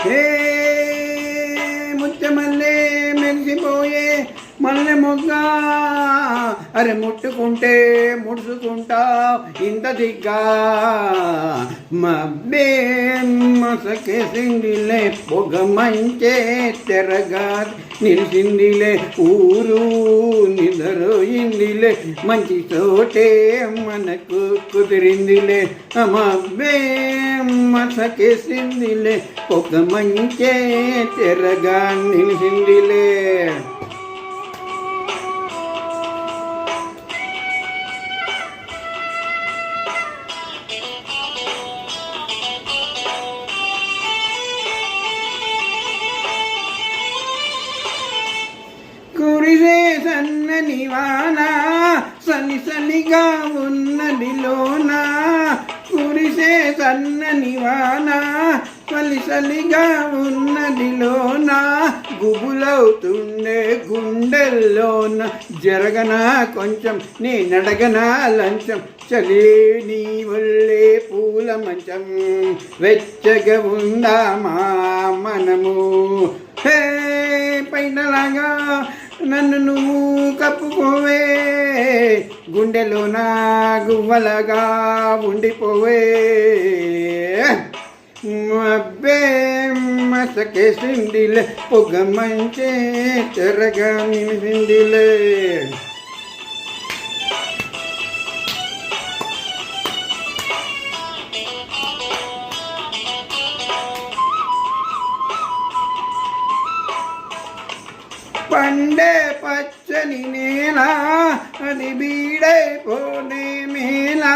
హే ముచ్చమల్లే మెరిసిపోయే మల్లె మొగ్గ, అరే ముట్టుకుంటే ముడుచుకుంటా ఇంత దిగ్గా. మబ్బే మసకేసిందిలే పొగ మంచే తెరగా నిలిచిందిలే ఊరు నిద్రయిందిలే మంచి చోటే మనకు కుదిరిందిలే. మబ్బే మసకేసిందిలే పొగ మంచే తెరగా నిలిచిందిలే. కురిసే సన్నని వాన సని సనిగా ఉన్నదిలోన, కురిసే సన్నని వాన సలి సలిగా ఉన్నదిలోన, గుబులవుతుండే గుండెల్లోన జరగనా కొంచెం నేనడగనా లంచం, చలి నీ ఒళ్ళే పూల మంచం వెచ్చగా ఉందామా మనము. హే పైనలాగా నన్ను నువ్వు కప్పుకోవే, గుండెలో నా గువ్వలగా ఉండిపోవే. మబ్బే మసకేసిందిలే పొగ మంచే తెరగా నిలిచిందిలే. పండే పచ్చని నేల అది బీడైపోనే మేలా.